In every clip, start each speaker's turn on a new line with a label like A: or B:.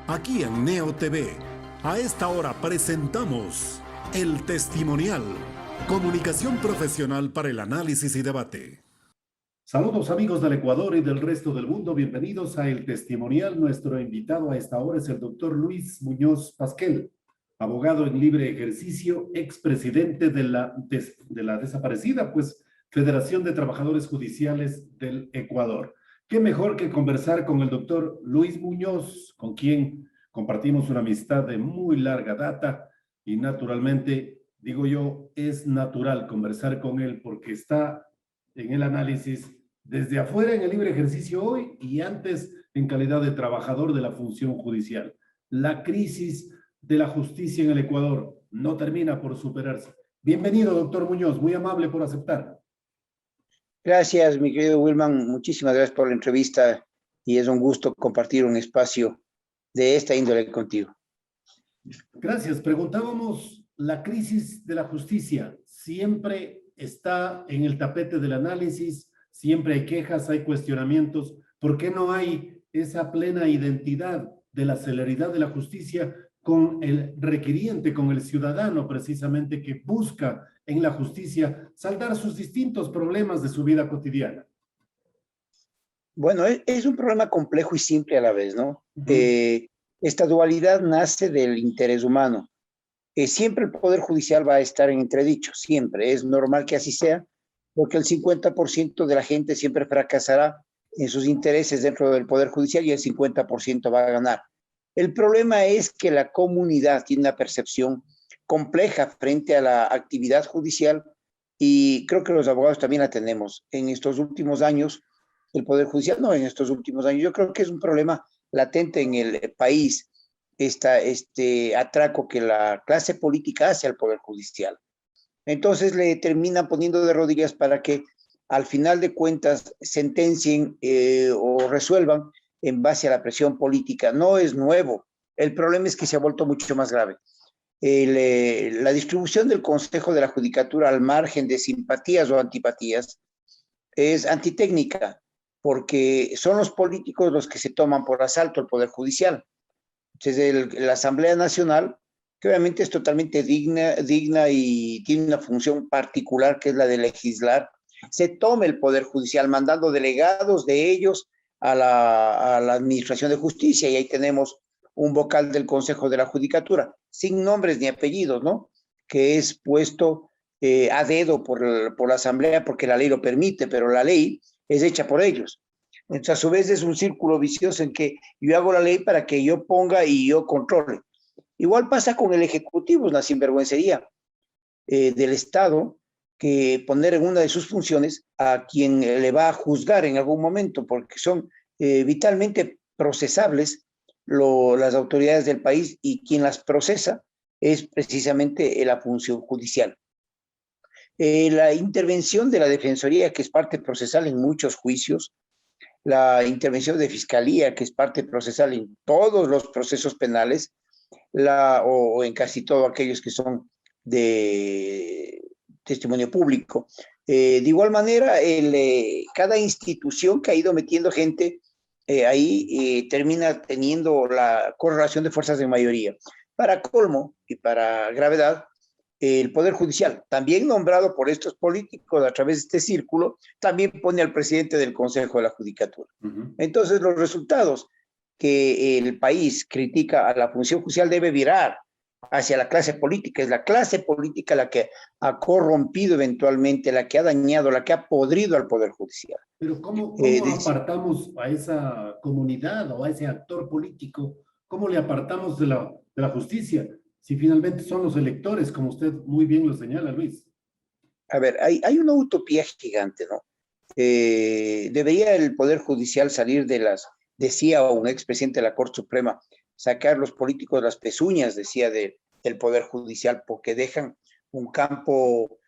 A: Aquí en Neo TV, a esta hora presentamos El Testimonial, comunicación profesional para el análisis y debate. Saludos amigos del Ecuador y del resto del mundo, bienvenidos a El Testimonial. Nuestro invitado a esta hora es el doctor Luis Muñoz Pasquel, abogado en libre ejercicio, expresidente de la desaparecida, Federación de Trabajadores Judiciales del Ecuador. ¿Qué mejor que conversar con el doctor Luis Muñoz, con quien compartimos una amistad de muy larga data y naturalmente, digo yo, es natural conversar con él porque está en el análisis desde afuera en el libre ejercicio hoy y antes en calidad de trabajador de la función judicial. La crisis de la justicia en el Ecuador no termina por superarse. Bienvenido, doctor Muñoz, muy amable por aceptar.
B: Gracias, mi querido Wilman. Muchísimas gracias por la entrevista y es un gusto compartir un espacio de esta índole contigo.
A: Gracias. Preguntábamos, la crisis de la justicia siempre está en el tapete del análisis, siempre hay quejas, hay cuestionamientos. ¿Por qué no hay esa plena identidad de la celeridad de la justicia con el requiriente, con el ciudadano precisamente que busca en la justicia saldar sus distintos problemas de su vida cotidiana?
B: Bueno, es un problema complejo y simple a la vez, ¿no?
A: Uh-huh.
B: Esta dualidad nace del interés humano. Siempre el Poder Judicial va a estar en entredicho, siempre. Es normal que así sea, porque el 50% de la gente siempre fracasará en sus intereses dentro del Poder Judicial y el 50% va a ganar. El problema es que la comunidad tiene una percepción compleja frente a la actividad judicial y creo que los abogados también la tenemos. En estos últimos años, el Poder Judicial, no en estos últimos años, yo creo que es un problema latente en el país, este atraco que la clase política hace al Poder Judicial. Entonces le terminan poniendo de rodillas para que al final de cuentas sentencien o resuelvan en base a la presión política. No es nuevo. El problema es que se ha vuelto mucho más grave. La distribución del Consejo de la Judicatura al margen de simpatías o antipatías es antitécnica, porque son los políticos los que se toman por asalto el Poder Judicial. Entonces, la Asamblea Nacional, que obviamente es totalmente digna y tiene una función particular que es la de legislar, se toma el Poder Judicial mandando delegados de ellos a la Administración de Justicia y ahí tenemos un vocal del Consejo de la Judicatura, sin nombres ni apellidos, ¿no? Que es puesto a dedo por la Asamblea porque la ley lo permite, pero la ley es hecha por ellos. Entonces, a su vez es un círculo vicioso en que yo hago la ley para que yo ponga y yo controle. Igual pasa con el Ejecutivo, es la sinvergüencería del Estado que poner en una de sus funciones a quien le va a juzgar en algún momento, porque son vitalmente procesables las autoridades del país y quien las procesa es precisamente la función judicial. La intervención de la Defensoría, que es parte procesal en muchos juicios, la intervención de Fiscalía, que es parte procesal en todos los procesos penales, o en casi todos aquellos que son de testimonio público. De igual manera, cada institución que ha ido metiendo gente ahí termina teniendo la correlación de fuerzas de mayoría. Para colmo y para gravedad, el Poder Judicial, también nombrado por estos políticos a través de este círculo, también pone al presidente del Consejo de la Judicatura. Uh-huh. Entonces, los resultados que el país critica a la función judicial debe virar hacia la clase política. Es la clase política la que ha corrompido eventualmente, la que ha dañado, la que ha podrido al Poder Judicial.
A: Pero ¿cómo apartamos a esa comunidad o a ese actor político? ¿Cómo le apartamos de la justicia? Si finalmente son los electores, como usted muy bien lo señala, Luis.
B: A ver, hay una utopía gigante, ¿no? Debería el Poder Judicial salir decía un expresidente de la Corte Suprema, sacar los políticos las pezuñas, decía, del Poder Judicial, porque dejan un campo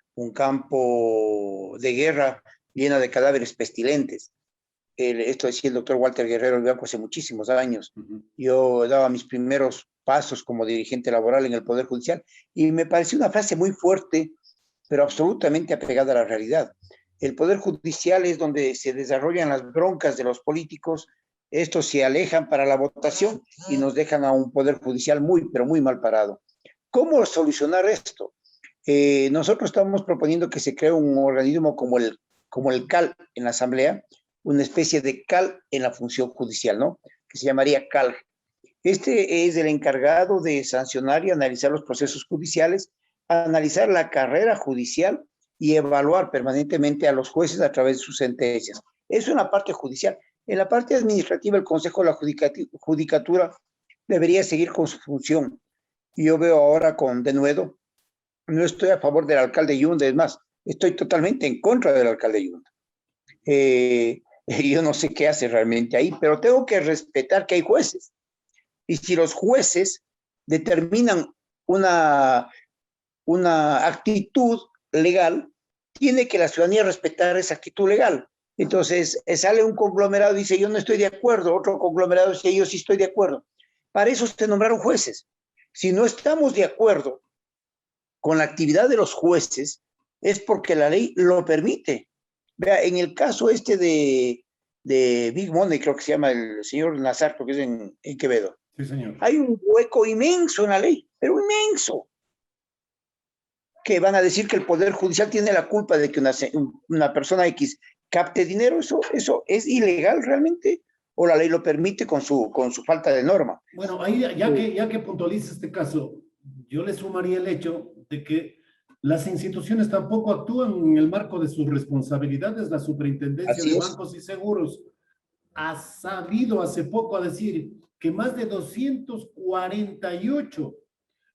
B: de guerra lleno de cadáveres pestilentes. Esto decía el doctor Walter Guerrero Vivanco hace muchísimos años. Uh-huh. Yo daba mis primeros pasos como dirigente laboral en el Poder Judicial y me pareció una frase muy fuerte, pero absolutamente apegada a la realidad. El Poder Judicial es donde se desarrollan las broncas de los políticos Estos se alejan para la votación y nos dejan a un poder judicial muy, pero muy mal parado. ¿Cómo solucionar esto? Nosotros estamos proponiendo que se cree un organismo como el CAL en la Asamblea, una especie de CAL en la función judicial, ¿no? Que se llamaría CAL. Este es el encargado de sancionar y analizar los procesos judiciales, analizar la carrera judicial y evaluar permanentemente a los jueces a través de sus sentencias. Eso en la parte judicial. En la parte administrativa, el Consejo de la Judicatura debería seguir con su función. Yo veo ahora con denuedo, no estoy a favor del alcalde Yunda, es más, estoy totalmente en contra del alcalde Yunda. Yo no sé qué hace realmente ahí, pero tengo que respetar que hay jueces. Y si los jueces determinan una actitud legal, tiene que la ciudadanía respetar esa actitud legal. Entonces, sale un conglomerado y dice, yo no estoy de acuerdo, otro conglomerado dice, yo sí estoy de acuerdo. Para eso se nombraron jueces. Si no estamos de acuerdo con la actividad de los jueces, es porque la ley lo permite. Vea, en el caso este de Big Money, creo que se llama el señor Nazar, que es en Quevedo.
A: Sí, señor.
B: Hay un hueco inmenso en la ley, pero inmenso, que van a decir que el Poder Judicial tiene la culpa de que una persona X capte dinero. ¿Eso es ilegal realmente? ¿O la ley lo permite con su falta de norma?
A: Bueno, ahí ya que puntualiza este caso, yo le sumaría el hecho de que las instituciones tampoco actúan en el marco de sus responsabilidades. La Superintendencia
B: Así
A: de
B: es.
A: Bancos y Seguros ha salido hace poco a decir que más de 248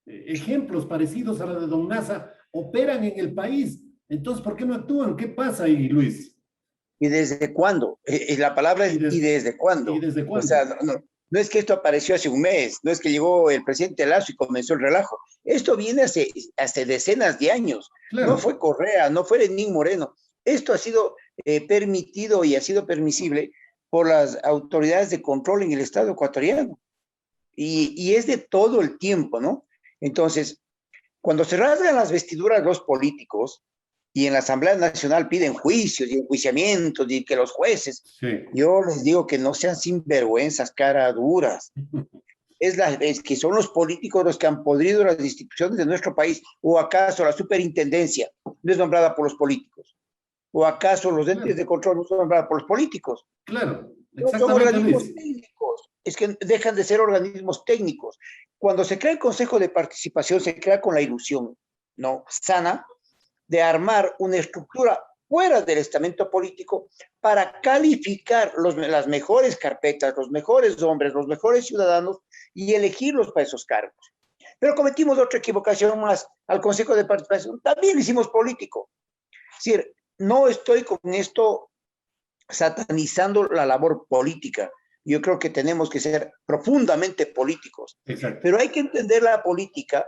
A: ejemplos parecidos a la de Don Nasa operan en el país. Entonces, ¿por qué no actúan? ¿Qué pasa ahí, Luis?
B: ¿Y desde cuándo? La palabra es ¿y desde cuándo?
A: ¿Y desde
B: O
A: cuándo?
B: sea, no es que esto apareció hace un mes, no es que llegó el presidente Lazo y comenzó el relajo. Esto viene hace decenas de años.
A: Claro.
B: No fue Correa, no fue Lenín Moreno. Esto ha sido permitido y ha sido permisible por las autoridades de control en el Estado ecuatoriano. Y es de todo el tiempo, ¿no? Entonces, cuando se rasgan las vestiduras los políticos y en la Asamblea Nacional piden juicios y enjuiciamientos y que los jueces,
A: Sí.
B: yo les digo que no sean sinvergüenzas, cara duras. Es que son los políticos los que han podrido las instituciones de nuestro país. ¿O acaso la superintendencia no es nombrada por los políticos? ¿O acaso los entes de control no son nombrados por los políticos?
A: Claro,
B: No son
A: exactamente,
B: organismos
A: Luis.
B: técnicos, es que dejan de ser organismos técnicos. Cuando se crea el Consejo de Participación, se crea con la ilusión, ¿no?, sana, de armar una estructura fuera del estamento político para calificar las mejores carpetas, los mejores hombres, los mejores ciudadanos y elegirlos para esos cargos. Pero cometimos otra equivocación más al Consejo de Participación, también hicimos político. Es decir, no estoy con esto satanizando la labor política. Yo creo que tenemos que ser profundamente políticos.
A: Exacto.
B: Pero hay que entender la política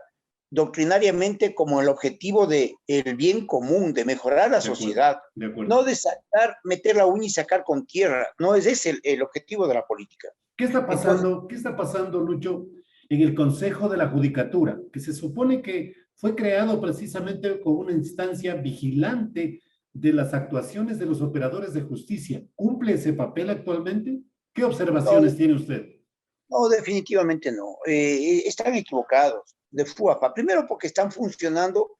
B: doctrinariamente como el objetivo del bien común, de mejorar la sociedad, no de sacar, meter la uña y sacar con tierra. No es ese el objetivo de la política.
A: ¿Qué está pasando, Lucho, en el Consejo de la Judicatura, que se supone que fue creado precisamente como una instancia vigilante de las actuaciones de los operadores de justicia? ¿Cumple ese papel actualmente? ¿Qué observaciones tiene usted?
B: No, definitivamente no. Están equivocados de FUAPA. Primero porque están funcionando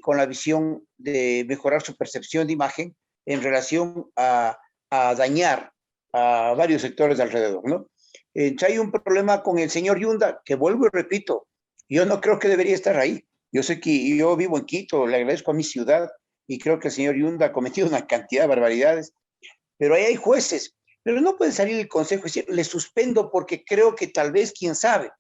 B: con la visión de mejorar su percepción de imagen en relación a dañar a varios sectores de alrededor, ¿no? Hay un problema con el señor Yunda, que vuelvo y repito, yo no creo que debería estar ahí. Yo vivo en Quito, le agradezco a mi ciudad y creo que el señor Yunda ha cometido una cantidad de barbaridades, pero ahí hay jueces. Pero no puede salir el consejo y decir, le suspendo porque creo que tal vez, quién sabe.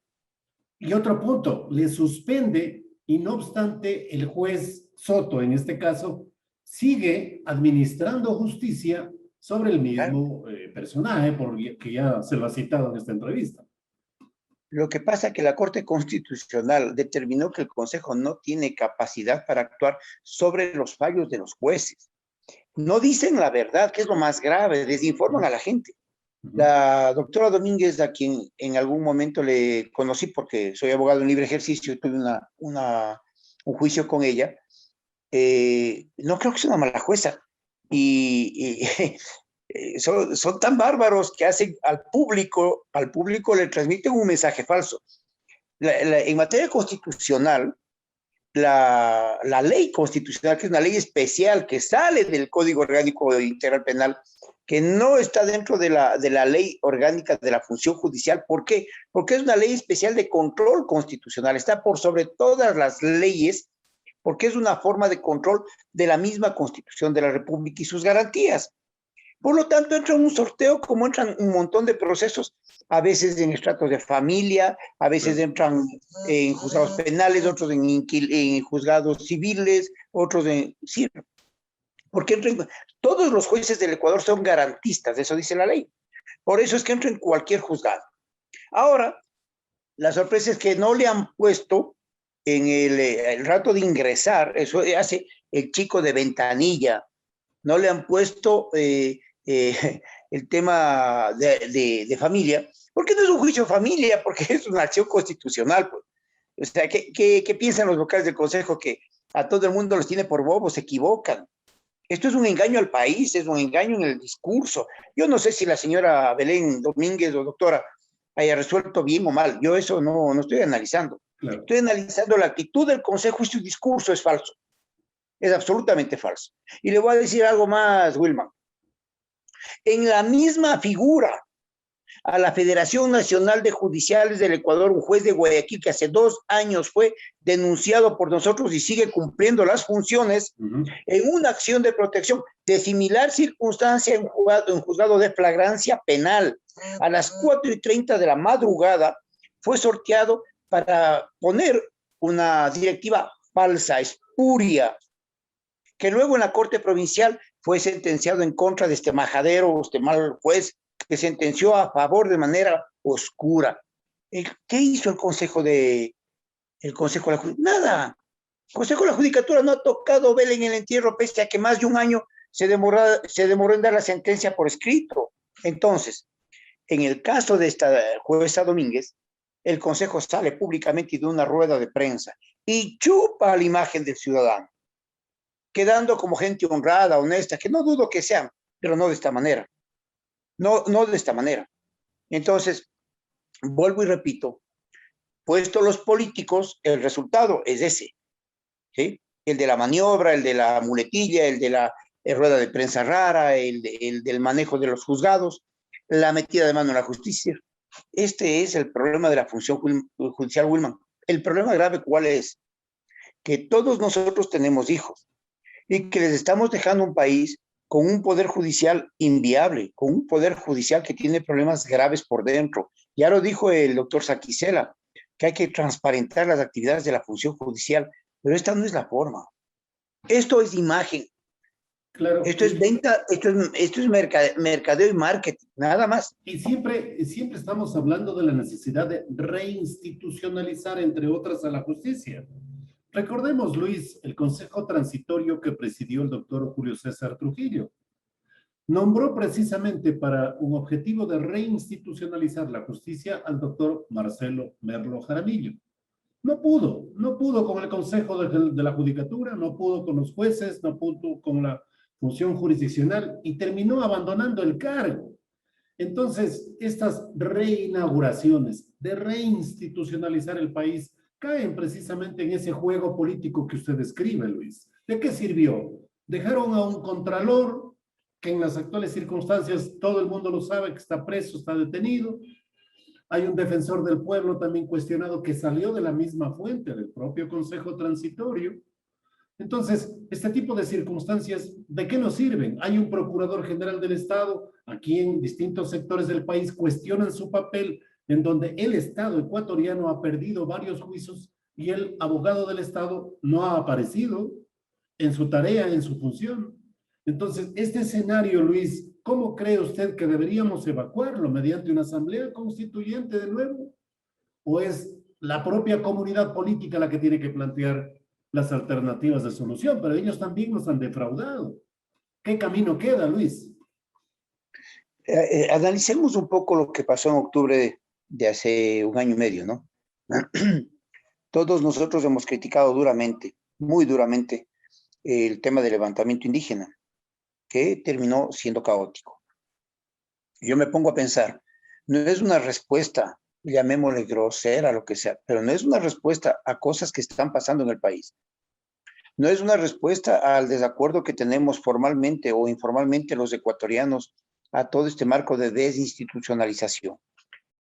A: Y otro punto, le suspende y no obstante el juez Soto, en este caso, sigue administrando justicia sobre el mismo personaje, porque ya se lo ha citado en esta entrevista.
B: Lo que pasa es que la Corte Constitucional determinó que el Consejo no tiene capacidad para actuar sobre los fallos de los jueces. No dicen la verdad, que es lo más grave, desinforman a la gente. La doctora Domínguez, a quien en algún momento le conocí porque soy abogado en libre ejercicio y tuve un juicio con ella, no creo que sea una mala jueza. Y son tan bárbaros que hacen al público le transmiten un mensaje falso. En materia constitucional, la ley constitucional, que es una ley especial que sale del Código Orgánico Integral Penal, que no está dentro de la ley orgánica de la función judicial. ¿Por qué? Porque es una ley especial de control constitucional, está por sobre todas las leyes, porque es una forma de control de la misma Constitución de la República y sus garantías. Por lo tanto, entra en un sorteo como entran un montón de procesos, a veces en estratos de familia, a veces entran en juzgados penales, otros en juzgados civiles, otros en... Sí, porque entran, todos los jueces del Ecuador son garantistas, eso dice la ley. Por eso es que entra en cualquier juzgado. Ahora, la sorpresa es que no le han puesto en el rato de ingresar, eso hace el chico de ventanilla, no le han puesto el tema de familia, porque no es un juicio de familia, porque es una acción constitucional. Pues. O sea, ¿qué piensan los vocales del Consejo? Que a todo el mundo los tiene por bobos, se equivocan. Esto es un engaño al país, es un engaño en el discurso. Yo no sé si la señora Belén Domínguez o doctora haya resuelto bien o mal. Yo eso no estoy analizando. Claro. Estoy analizando la actitud del Consejo y su discurso es falso. Es absolutamente falso. Y le voy a decir algo más, Wilman. En la misma figura a la Federación Nacional de Judiciales del Ecuador, un juez de Guayaquil que hace 2 años fue denunciado por nosotros y sigue cumpliendo las funciones en una acción de protección de similar circunstancia en juzgado de flagrancia penal. A las 4:30 de la madrugada fue sorteado para poner una directiva falsa, espuria, que luego en la Corte Provincial fue sentenciado en contra de este majadero, este mal juez, que sentenció a favor de manera oscura. ¿Qué hizo el Consejo de la Judicatura? Nada. El Consejo de la Judicatura no ha tocado vela en el entierro, pese a que más de un año se demoró en dar la sentencia por escrito. Entonces, en el caso de esta jueza Domínguez, el Consejo sale públicamente de una rueda de prensa y chupa la imagen del ciudadano, quedando como gente honrada, honesta, que no dudo que sean, pero no de esta manera. No de esta manera. Entonces, vuelvo y repito, puesto los políticos, el resultado es ese, ¿sí? El de la maniobra, el de la muletilla, el de la rueda de prensa rara, el del manejo de los juzgados, la metida de mano en la justicia. Este es el problema de la función judicial, Wilman. El problema grave, ¿cuál es? Que todos nosotros tenemos hijos y que les estamos dejando un país con un poder judicial inviable, con un poder judicial que tiene problemas graves por dentro. Ya lo dijo el doctor Saquicela, que hay que transparentar las actividades de la función judicial, pero esta no es la forma. Esto es imagen. Claro. Esto es venta, esto es mercadeo y marketing, nada más.
A: Y siempre estamos hablando de la necesidad de reinstitucionalizar, entre otras, a la justicia. Recordemos, Luis, el consejo transitorio que presidió el doctor Julio César Trujillo. Nombró precisamente para un objetivo de reinstitucionalizar la justicia al doctor Marcelo Merlo Jaramillo. No pudo con el consejo de la judicatura, no pudo con los jueces, no pudo con la función jurisdiccional y terminó abandonando el cargo. Entonces, estas reinauguraciones de reinstitucionalizar el país caen precisamente en ese juego político que usted describe, Luis. ¿De qué sirvió? Dejaron a un contralor que en las actuales circunstancias todo el mundo lo sabe, que está preso, está detenido. Hay un defensor del pueblo también cuestionado que salió de la misma fuente, del propio Consejo Transitorio. Entonces, este tipo de circunstancias, ¿de qué nos sirven? Hay un procurador general del Estado, aquí en distintos sectores del país cuestionan su papel, en donde el Estado ecuatoriano ha perdido varios juicios y el abogado del Estado no ha aparecido en su tarea, en su función. Entonces, este escenario, Luis, ¿cómo cree usted que deberíamos evacuarlo? ¿Mediante una asamblea constituyente de nuevo? ¿O es la propia comunidad política la que tiene que plantear las alternativas de solución? Pero ellos también nos han defraudado. ¿Qué camino queda, Luis?
B: Analicemos un poco lo que pasó en octubre de hace 1 año y medio, ¿no? Todos nosotros hemos criticado duramente, muy duramente, el tema del levantamiento indígena, que terminó siendo caótico. yo me pongo a pensar, no es una respuesta, llamémosle grosera, lo que sea, pero no es una respuesta a cosas que están pasando en el país. No es una respuesta al desacuerdo que tenemos formalmente o informalmente los ecuatorianos a todo este marco de desinstitucionalización.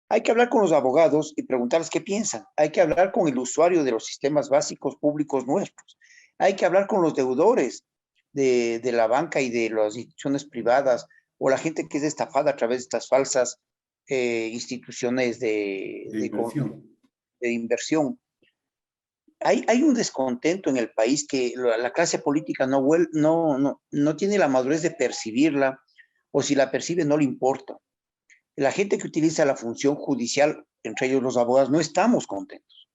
B: Hay que hablar con los abogados y preguntarles qué piensan. Hay que hablar con el usuario de los sistemas básicos públicos nuestros. Hay que hablar con los deudores de la banca y de las instituciones privadas o la gente que es estafada a través de estas falsas instituciones de inversión. Hay un descontento en el país que la clase política no tiene la madurez de percibirla, o si la percibe no le importa. La gente que utiliza la función judicial, entre ellos los abogados, no estamos contentos.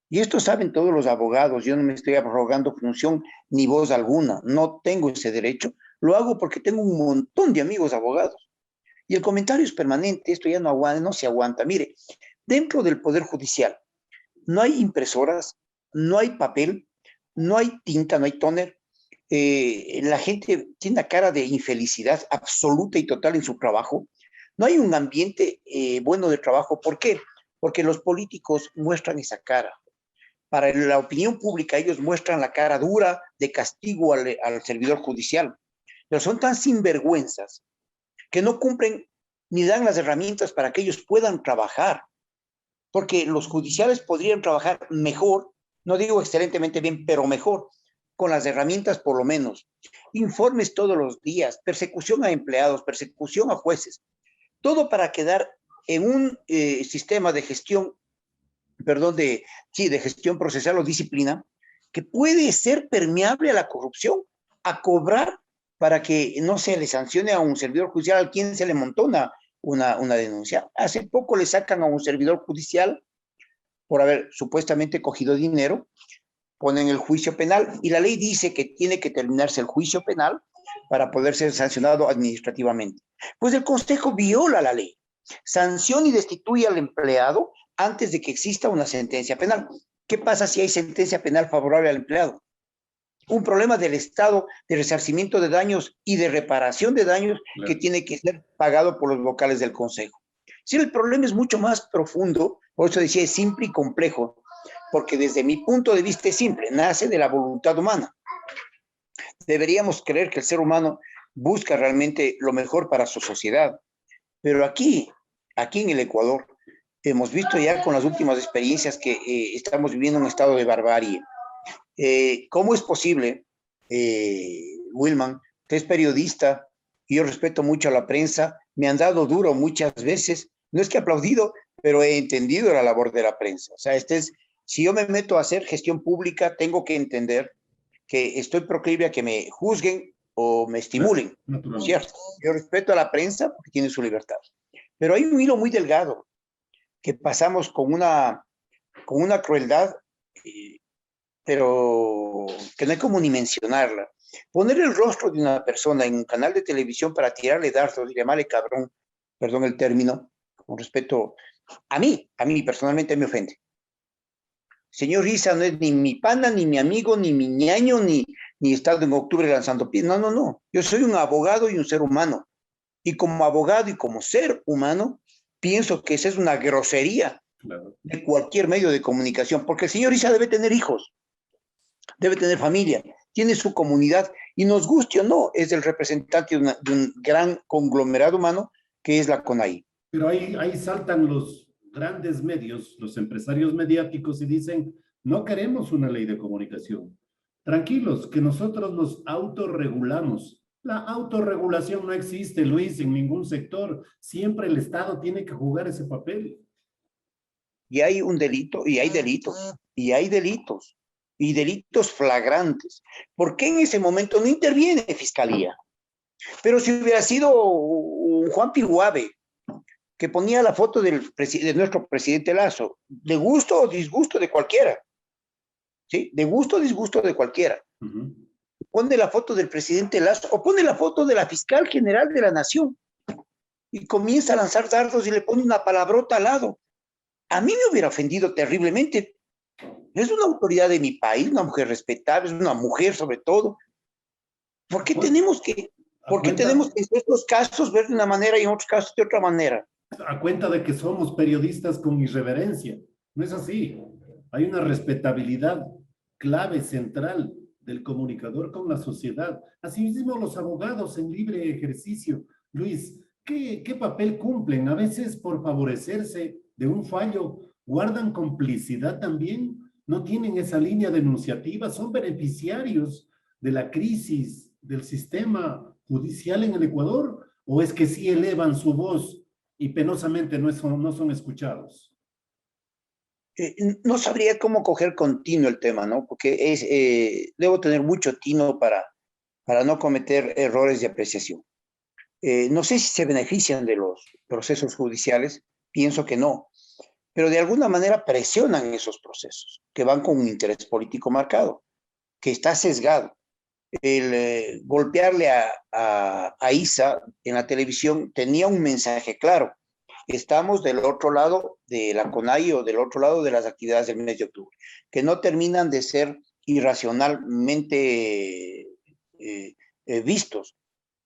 B: Y esto saben todos los abogados. Yo no me estoy arrogando función ni voz alguna. No tengo ese derecho. Lo hago porque tengo un montón de amigos abogados. Y el comentario es permanente. Esto ya no se aguanta. Mire, dentro del Poder Judicial no hay impresoras, no hay papel, no hay tinta, no hay tóner. La gente tiene una cara de infelicidad absoluta y total en su trabajo. No hay un ambiente bueno de trabajo. ¿Por qué? Porque los políticos muestran esa cara. Para la opinión pública, ellos muestran la cara dura de castigo al servidor judicial. Pero son tan sinvergüenzas que no cumplen ni dan las herramientas para que ellos puedan trabajar. Porque los judiciales podrían trabajar mejor, no digo excelentemente bien, pero mejor, con las herramientas por lo menos. Informes todos los días, persecución a empleados, persecución a jueces. Todo para quedar en un sistema de gestión, de gestión procesal o disciplina, que puede ser permeable a la corrupción, a cobrar para que no se le sancione a un servidor judicial al quien se le montó una denuncia. Hace poco le sacan a un servidor judicial por haber supuestamente cogido dinero, ponen el juicio penal y la ley dice que tiene que terminarse el juicio penal para poder ser sancionado administrativamente. Pues el Consejo viola la ley, sanciona y destituye al empleado antes de que exista una sentencia penal. ¿Qué pasa si hay sentencia penal favorable al empleado? Un problema del Estado de resarcimiento de daños y de reparación de daños que tiene que ser pagado por los vocales del Consejo. Si el problema es mucho más profundo, por eso decía es simple y complejo, porque desde mi punto de vista es simple, nace de la voluntad humana. Deberíamos creer que el ser humano busca realmente lo mejor para su sociedad, pero aquí en el Ecuador, hemos visto ya con las últimas experiencias que estamos viviendo un estado de barbarie. ¿Cómo es posible, Wilman, que es periodista, y yo respeto mucho a la prensa, me han dado duro muchas veces, no es que he aplaudido, pero he entendido la labor de la prensa. O sea, si yo me meto a hacer gestión pública, tengo que entender que estoy proclive a que me juzguen o me estimulen, ¿cierto? Yo respeto a la prensa porque tiene su libertad. Pero hay un hilo muy delgado que pasamos con una crueldad, pero que no hay como ni mencionarla. Poner el rostro de una persona en un canal de televisión para tirarle dardos y llamarle cabrón, perdón el término, con respeto, a mí personalmente me ofende. Señor Isa no es ni mi pana, ni mi amigo, ni mi ñaño, ni estado en octubre lanzando pies. No. Yo soy un abogado y un ser humano. Y como abogado y como ser humano, pienso que esa es una grosería de cualquier medio de comunicación, porque el señor Isa debe tener hijos, debe tener familia, tiene su comunidad, y nos guste o no, es el representante de un gran conglomerado humano que es la CONAIE.
A: Pero ahí saltan los grandes medios, los empresarios mediáticos, y dicen, no queremos una ley de comunicación. Tranquilos, que nosotros nos autorregulamos. La autorregulación no existe, Luis, en ningún sector. Siempre el Estado tiene que jugar ese papel.
B: Y hay un delito, y hay delitos, y delitos flagrantes. ¿Por qué en ese momento no interviene Fiscalía? Pero si hubiera sido Juan Piguave, que ponía la foto de nuestro presidente Lazo, de gusto o disgusto de cualquiera, ¿sí? De gusto o disgusto de cualquiera. Pone la foto del presidente Lazo, o pone la foto de la fiscal general de la nación, y comienza a lanzar dardos y le pone una palabrota al lado. A mí me hubiera ofendido terriblemente. Es una autoridad de mi país, una mujer respetable, es una mujer sobre todo. ¿Por qué tenemos que...? Porque tenemos que en estos casos ver de una manera y en otros casos de otra manera.
A: A cuenta de que somos periodistas con irreverencia. No es así. Hay una respetabilidad clave, central del comunicador con la sociedad. Asimismo, los abogados en libre ejercicio. Luis, ¿qué papel cumplen? A veces por favorecerse de un fallo, guardan complicidad también, no tienen esa línea denunciativa, son beneficiarios de la crisis del sistema judicial en el Ecuador, o es que sí elevan su voz y penosamente no son escuchados.
B: No sabría cómo coger con tino el tema, ¿no? Porque debo tener mucho tino para no cometer errores de apreciación. No sé si se benefician de los procesos judiciales, pienso que no, pero de alguna manera presionan esos procesos, que van con un interés político marcado, que está sesgado. El golpearle a Isa en la televisión tenía un mensaje claro. Estamos del otro lado de la CONAI o del otro lado de las actividades del mes de octubre, que no terminan de ser irracionalmente vistos.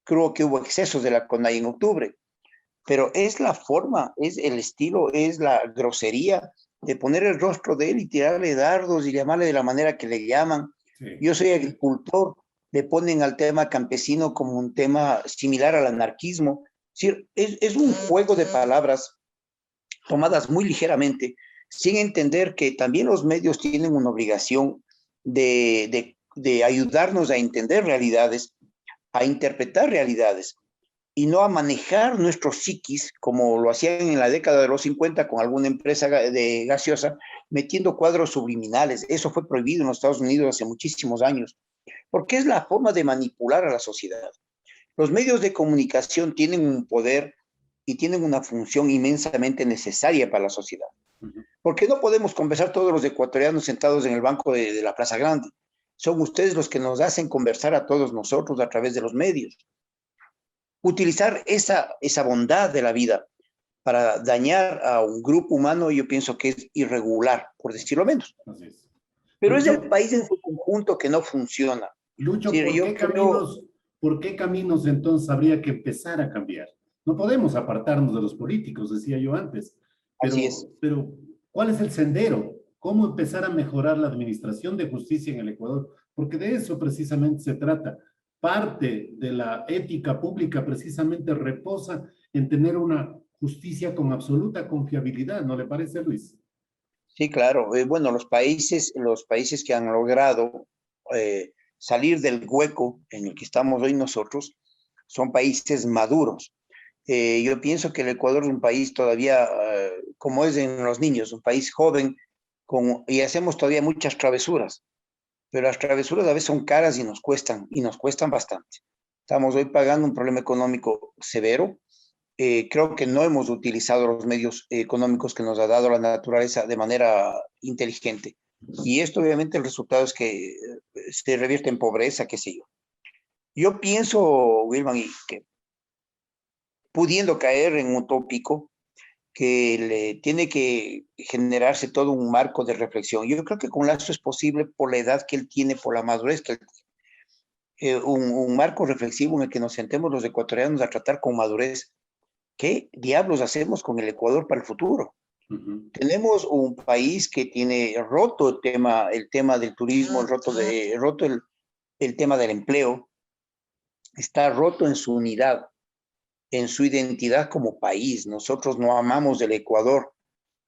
B: Creo que hubo excesos de la CONAI en octubre, pero es la forma, es el estilo, es la grosería de poner el rostro de él y tirarle dardos y llamarle de la manera que le llaman. Sí. Yo soy agricultor, le ponen al tema campesino como un tema similar al anarquismo. Es un juego de palabras tomadas muy ligeramente, sin entender que también los medios tienen una obligación de ayudarnos a entender realidades, a interpretar realidades, y no a manejar nuestros psiquis como lo hacían en la década de los 50 con alguna empresa de gaseosa, metiendo cuadros subliminales. Eso fue prohibido en los Estados Unidos hace muchísimos años, porque es la forma de manipular a la sociedad. Los medios de comunicación tienen un poder y tienen una función inmensamente necesaria para la sociedad. Porque no podemos conversar todos los ecuatorianos sentados en el banco de la Plaza Grande. Son ustedes los que nos hacen conversar a todos nosotros a través de los medios. Utilizar esa bondad de la vida para dañar a un grupo humano, yo pienso que es irregular, por decirlo menos. Así es. Pero Lucho, es el país en su conjunto que no funciona.
A: Lucho, sí, ¿por qué caminos entonces habría que empezar a cambiar? No podemos apartarnos de los políticos, decía yo antes.
B: Así es.
A: Pero, ¿cuál es el sendero? ¿Cómo empezar a mejorar la administración de justicia en el Ecuador? Porque de eso precisamente se trata. Parte de la ética pública precisamente reposa en tener una justicia con absoluta confiabilidad, ¿no le parece, Luis?
B: Sí, claro. Bueno, los países que han logrado salir del hueco en el que estamos hoy nosotros son países maduros. Yo pienso que el Ecuador es un país todavía, como es en los niños, un país joven y hacemos todavía muchas travesuras. Pero las travesuras a veces son caras y nos cuestan bastante. Estamos hoy pagando un problema económico severo. Creo que no hemos utilizado los medios económicos que nos ha dado la naturaleza de manera inteligente. Y esto obviamente el resultado es que se revierte en pobreza, qué sé yo. Yo pienso, Wilman, que pudiendo caer en un tópico, que le tiene que generarse todo un marco de reflexión. Yo creo que con Lazo es posible por la edad que él tiene, por la madurez que él tiene. Un marco reflexivo en el que nos sentemos los ecuatorianos a tratar con madurez. ¿Qué diablos hacemos con el Ecuador para el futuro? Tenemos un país que tiene roto el tema del turismo, roto el tema del empleo, está roto en su unidad, en su identidad como país. Nosotros no amamos el Ecuador.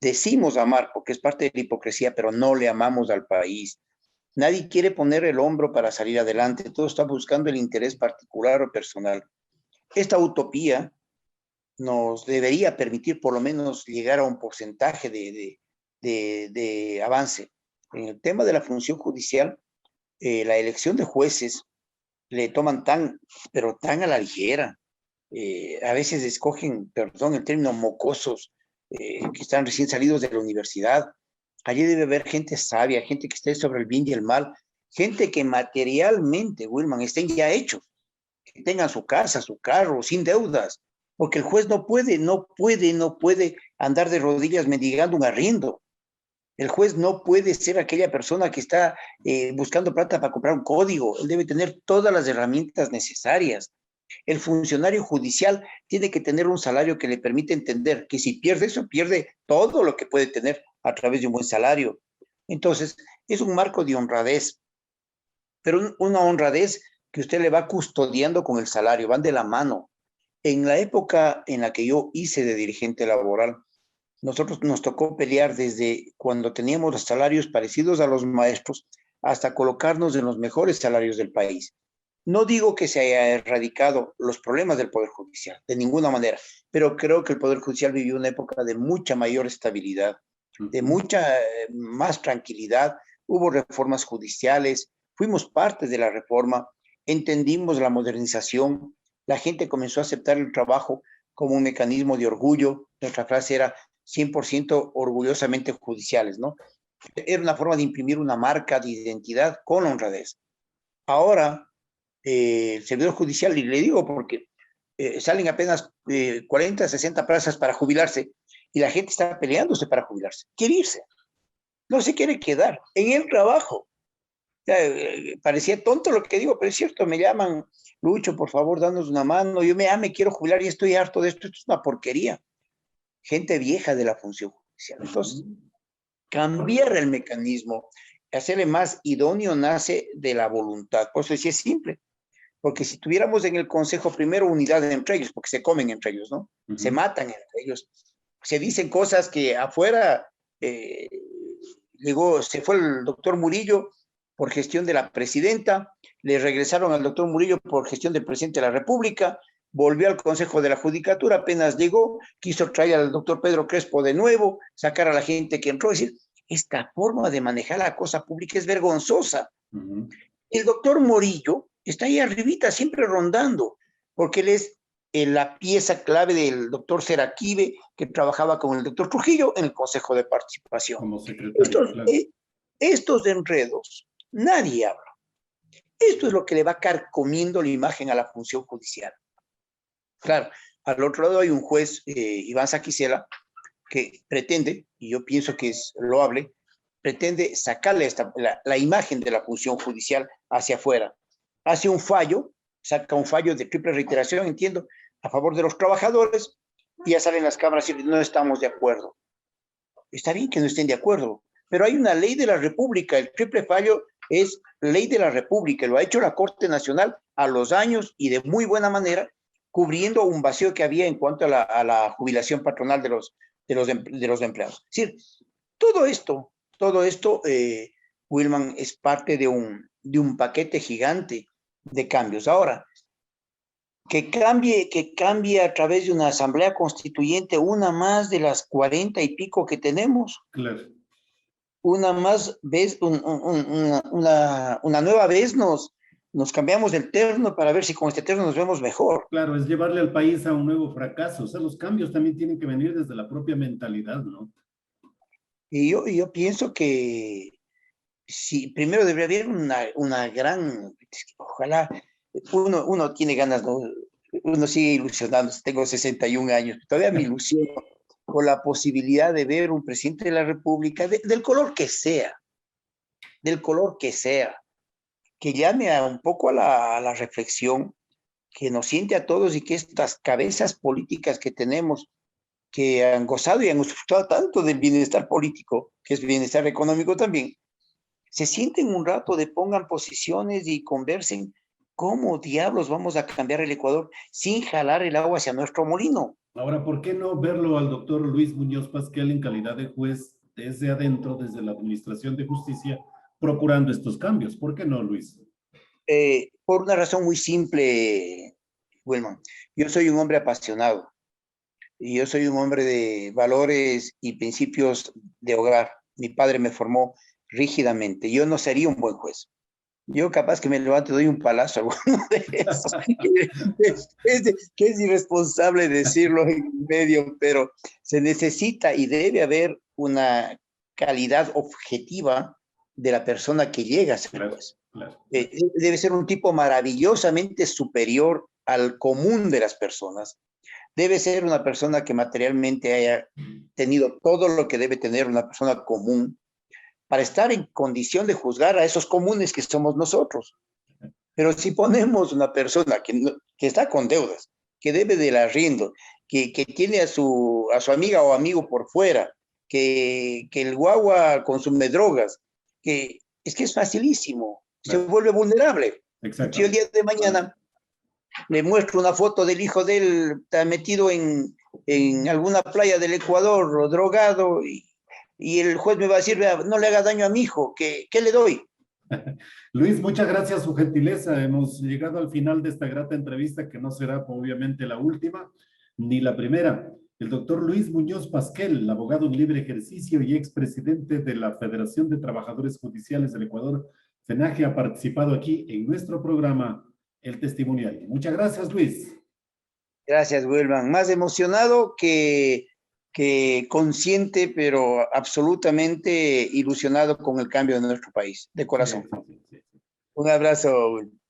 B: Decimos amar porque es parte de la hipocresía, pero no le amamos al país. Nadie quiere poner el hombro para salir adelante. Todo está buscando el interés particular o personal. Esta utopía nos debería permitir por lo menos llegar a un porcentaje de avance. En el tema de la función judicial, la elección de jueces le toman pero tan a la ligera. A veces escogen, perdón, el término mocosos, que están recién salidos de la universidad. Allí debe haber gente sabia, gente que esté sobre el bien y el mal, gente que materialmente, Wilman, estén ya hechos, que tengan su casa, su carro, sin deudas, porque el juez no puede andar de rodillas mendigando un arriendo. El juez no puede ser aquella persona que está buscando plata para comprar un código. Él debe tener todas las herramientas necesarias. El funcionario judicial tiene que tener un salario que le permite entender que si pierde eso, pierde todo lo que puede tener a través de un buen salario. Entonces, es un marco de honradez, pero una honradez que usted le va custodiando con el salario, van de la mano. En la época en la que yo hice de dirigente laboral, nosotros nos tocó pelear desde cuando teníamos los salarios parecidos a los maestros hasta colocarnos en los mejores salarios del país. No digo que se haya erradicado los problemas del Poder Judicial, de ninguna manera, pero creo que el Poder Judicial vivió una época de mucha mayor estabilidad, de mucha más tranquilidad. Hubo reformas judiciales, fuimos parte de la reforma, entendimos la modernización, la gente comenzó a aceptar el trabajo como un mecanismo de orgullo. Nuestra frase era 100% orgullosamente judiciales, ¿no? Era una forma de imprimir una marca de identidad con honradez. Ahora, el servidor judicial, y le digo porque salen apenas 40, 60 plazas para jubilarse y la gente está peleándose para jubilarse. Quiere irse, no se quiere quedar en el trabajo. Ya, parecía tonto lo que digo, pero es cierto, me llaman, Lucho, por favor, danos una mano, yo me quiero jubilar y estoy harto de esto es una porquería. Gente vieja de la función judicial. Entonces, cambiar el mecanismo, hacerle más idóneo, nace de la voluntad. Por eso decía, es simple. Porque si tuviéramos en el Consejo primero unidad entre ellos, porque se comen entre ellos, ¿no? Se matan entre ellos. Se dicen cosas que afuera, se fue el doctor Murillo por gestión de la presidenta, le regresaron al doctor Murillo por gestión del presidente de la República, volvió al Consejo de la Judicatura, apenas llegó, quiso traer al doctor Pedro Crespo de nuevo, sacar a la gente que entró, es decir, esta forma de manejar la cosa pública es vergonzosa. El doctor Murillo está ahí arribita, siempre rondando, porque él es la pieza clave del doctor Seraquibe, que trabajaba con el doctor Trujillo en el Consejo de Participación.
A: Como secretario, claro.
B: Estos enredos, nadie habla. Esto es lo que le va carcomiendo la imagen a la función judicial. Claro, al otro lado hay un juez, Iván Saquicela, que pretende, y yo pienso que es loable, pretende sacarle la imagen de la función judicial hacia afuera. Hace un fallo, saca un fallo de triple reiteración, entiendo, a favor de los trabajadores, y ya salen las cámaras y no estamos de acuerdo. Está bien que no estén de acuerdo, pero hay una ley de la República, el triple fallo es ley de la República, lo ha hecho la Corte Nacional a los años y de muy buena manera, cubriendo un vacío que había en cuanto a la jubilación patronal de los empleados. Es decir, todo esto, Wilman, es parte de un paquete gigante de cambios. Ahora, que cambie a través de una asamblea constituyente, una más de las 40 y pico que tenemos.
A: Claro.
B: Una más vez, una nueva vez nos cambiamos el terno para ver si con este terno nos vemos mejor.
A: Claro, es llevarle al país a un nuevo fracaso. O sea, los cambios también tienen que venir desde la propia mentalidad, ¿no?
B: Y yo pienso que sí, primero debería haber una gran, ojalá, uno tiene ganas, ¿no? Uno sigue ilusionándose, tengo 61 años, todavía me ilusiono con la posibilidad de ver un presidente de la República, del color que sea, que llame un poco a la reflexión, que nos siente a todos y que estas cabezas políticas que tenemos, que han gozado y han disfrutado tanto del bienestar político, que es bienestar económico también, se sienten un rato, pongan posiciones y conversen cómo diablos vamos a cambiar el Ecuador sin jalar el agua hacia nuestro molino.
A: Ahora, ¿por qué no verlo al doctor Luis Muñoz Pasquel en calidad de juez desde adentro, desde la Administración de Justicia, procurando estos cambios? ¿Por qué no, Luis?
B: Por una razón muy simple, Wilman. Yo soy un hombre apasionado. Y yo soy un hombre de valores y principios de hogar. Mi padre me formó rígidamente. Yo no sería un buen juez. Yo capaz que me levanto y doy un palazo a alguno de esos. que es irresponsable decirlo en medio, pero se necesita y debe haber una calidad objetiva de la persona que llega a ser juez.
A: Claro.
B: Debe ser un tipo maravillosamente superior al común de las personas. Debe ser una persona que materialmente haya tenido todo lo que debe tener una persona común para estar en condición de juzgar a esos comunes que somos nosotros. Pero si ponemos una persona que que está con deudas, que debe del arriendo, que tiene a su amiga o amigo por fuera, que el guagua consume drogas, que es facilísimo, se vuelve vulnerable. Si yo el día de mañana le muestro una foto del hijo de él, está metido en alguna playa del Ecuador, o drogado, y el juez me va a decir, no le haga daño a mi hijo, ¿qué le doy?
A: Luis, muchas gracias por su gentileza. Hemos llegado al final de esta grata entrevista, que no será obviamente la última, ni la primera. El doctor Luis Muñoz Pasquel, abogado en libre ejercicio y expresidente de la Federación de Trabajadores Judiciales del Ecuador, FENAGE, ha participado aquí en nuestro programa El Testimonial. Muchas gracias, Luis.
B: Gracias, Wilman. Más emocionado que consciente, pero absolutamente ilusionado con el cambio de nuestro país, de corazón. Sí. Un abrazo, Wilman.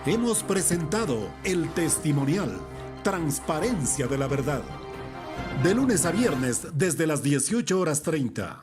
A: Hemos presentado El Testimonial, transparencia de la verdad. De lunes a viernes desde las 18:30.